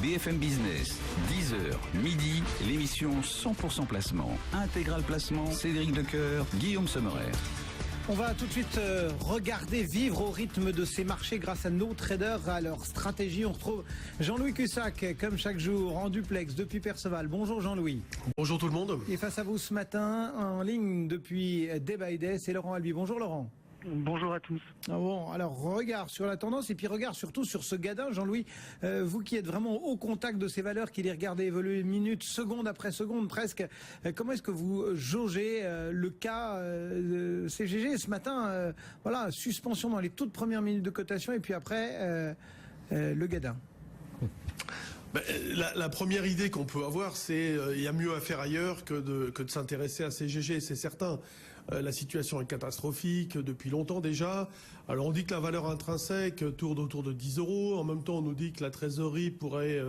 BFM Business, 10h, midi, l'émission 100% placement. Intégral placement, Cédric Decoeur, Guillaume Sommerer. On va tout de suite regarder vivre au rythme de ces marchés grâce à nos traders, à leur stratégie. On retrouve Jean-Louis Cussac, comme chaque jour, en duplex depuis Perceval. Bonjour Jean-Louis. Bonjour tout le monde. Et face à vous ce matin, en ligne depuis Day by Day, c'est Laurent Albi. Bonjour Laurent. Bonjour à tous. Bon, alors regard sur la tendance et puis regard surtout sur ce gadin, Jean-Louis. Vous qui êtes vraiment au contact de ces valeurs, qui les regardez évoluer minute, seconde après seconde presque, comment est-ce que vous jaugez le cas CGG ce matin? Voilà, suspension dans les toutes premières minutes de cotation et puis après le gadin. La première idée qu'on peut avoir, c'est il y a mieux à faire ailleurs que de s'intéresser à CGG, c'est certain. La situation est catastrophique depuis longtemps déjà. Alors on dit que la valeur intrinsèque tourne autour de 10 €. En même temps, on nous dit que la trésorerie pourrait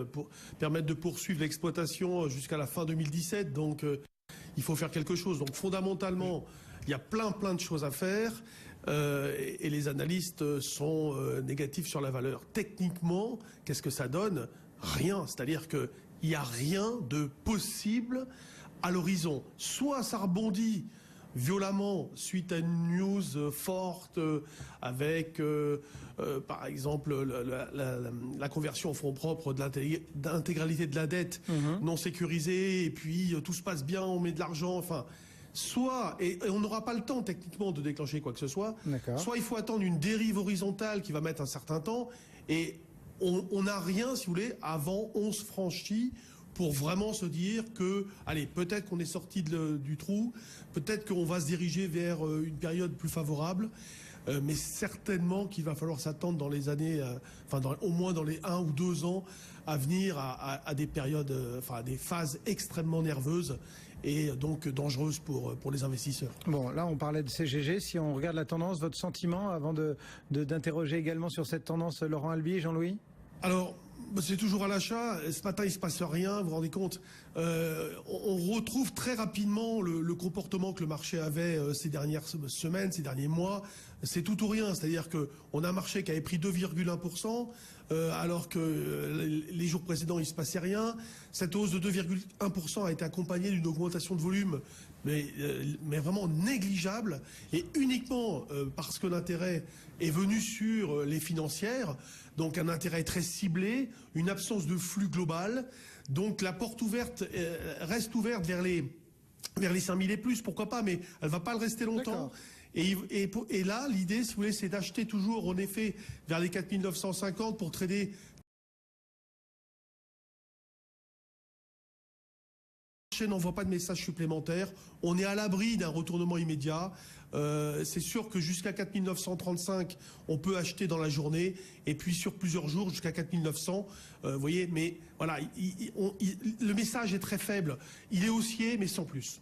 permettre de poursuivre l'exploitation jusqu'à la fin 2017. Donc il faut faire quelque chose. Donc fondamentalement, il y a plein de choses à faire. Et les analystes sont négatifs sur la valeur. Techniquement, qu'est-ce que ça donne? Rien. C'est-à-dire qu'il n'y a rien de possible à l'horizon. Soit ça rebondit violemment suite à une news forte avec par exemple la conversion en fonds propres de l'intégralité de la dette non sécurisée, et puis tout se passe bien, on met de l'argent, enfin soit, et on n'aura pas le temps techniquement de déclencher quoi que ce soit, soit il faut attendre une dérive horizontale qui va mettre un certain temps, et on n'a rien, si vous voulez, avant 11 franchis pour vraiment se dire que, allez, peut-être qu'on est sorti du trou, peut-être qu'on va se diriger vers une période plus favorable, mais certainement qu'il va falloir s'attendre dans les années, au moins dans les 1 ou 2 ans à venir à des périodes, à des phases extrêmement nerveuses et donc dangereuses pour les investisseurs. Bon, là on parlait de CGG. Si on regarde la tendance, votre sentiment avant d'interroger également sur cette tendance Laurent Albi, Jean-Louis? Alors, c'est toujours à l'achat. Ce matin, il se passe rien, vous vous rendez compte. On retrouve très rapidement le comportement que le marché avait ces dernières semaines, ces derniers mois. C'est tout ou rien. C'est-à-dire qu'on a un marché qui avait pris 2,1%, alors que les jours précédents, il ne se passait rien. Cette hausse de 2,1% a été accompagnée d'une augmentation de volume, mais vraiment négligeable, et uniquement parce que l'intérêt est venu sur les financières. Donc un intérêt très ciblé, une absence de flux global. Donc la porte ouverte reste ouverte vers les 5000 et plus, pourquoi pas, mais elle va pas le rester longtemps. Et là, l'idée, si vous voulez, c'est d'acheter toujours, en effet, vers les 4950 pour trader. Le marché n'envoie pas de message supplémentaire. On est à l'abri d'un retournement immédiat. C'est sûr que jusqu'à 4935, on peut acheter dans la journée, et puis sur plusieurs jours jusqu'à 4900. Vous voyez, mais voilà, le message est très faible. Il est haussier, mais sans plus.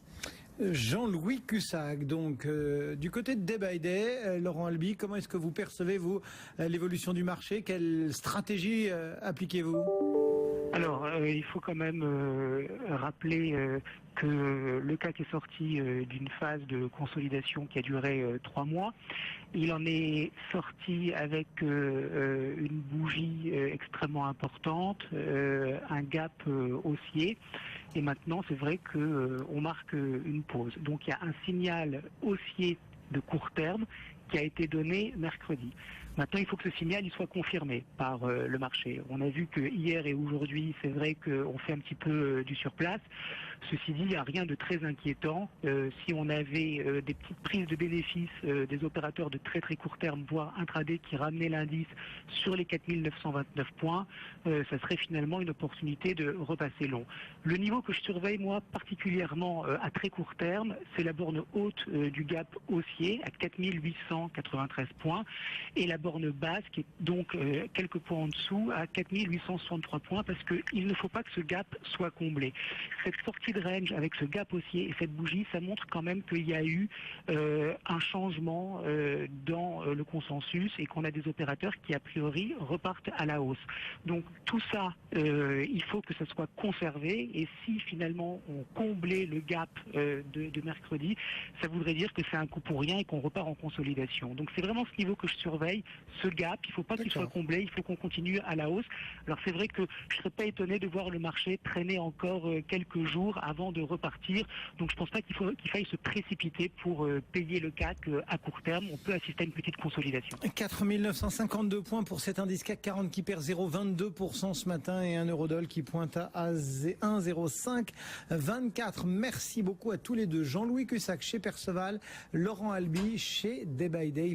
Jean-Louis Cussac, donc du côté de Day by Day, Laurent Albi, comment est-ce que vous percevez, vous, l'évolution du marché? Quelle stratégie appliquez-vous? Alors, il faut quand même rappeler que le CAC est sorti d'une phase de consolidation qui a duré 3 mois. Il en est sorti avec une bougie extrêmement importante, un gap haussier. Et maintenant, c'est vrai qu'on marque une pause. Donc, il y a un signal haussier de court terme qui a été donné mercredi. Maintenant, il faut que ce signal il soit confirmé par le marché. On a vu que hier et aujourd'hui, c'est vrai qu'on fait un petit peu du surplace. Ceci dit, il n'y a rien de très inquiétant. Si on avait des petites prises de bénéfices des opérateurs de très très court terme, voire intraday, qui ramenaient l'indice sur les 4929 points, ça serait finalement une opportunité de repasser long. Le niveau que je surveille, moi, particulièrement à très court terme, c'est la borne haute du gap haussier à 4893 points, et la borne basse qui est donc quelques points en dessous à 4863 points, parce qu'il ne faut pas que ce gap soit comblé. Cette sortie de range avec ce gap haussier et cette bougie, ça montre quand même qu'il y a eu un changement dans le consensus, et qu'on a des opérateurs qui a priori repartent à la hausse. Donc tout ça il faut que ça soit conservé, et si finalement on comblait le gap de mercredi, ça voudrait dire que c'est un coup pour rien et qu'on repart en consolidation. Donc c'est vraiment ce niveau que je surveille, ce gap. Il ne faut pas qu'il soit comblé, il faut qu'on continue à la hausse. Alors c'est vrai que je ne serais pas étonné de voir le marché traîner encore quelques jours avant de repartir. Donc je ne pense pas qu'il faille se précipiter pour payer le CAC à court terme. On peut assister à une petite consolidation. 4 952 points pour cet indice CAC 40 qui perd 0,22% ce matin, et un Eurodoll qui pointe à 1,0524. Merci beaucoup à tous les deux. Jean-Louis Cussac chez Perceval, Laurent Albi chez Day by Day.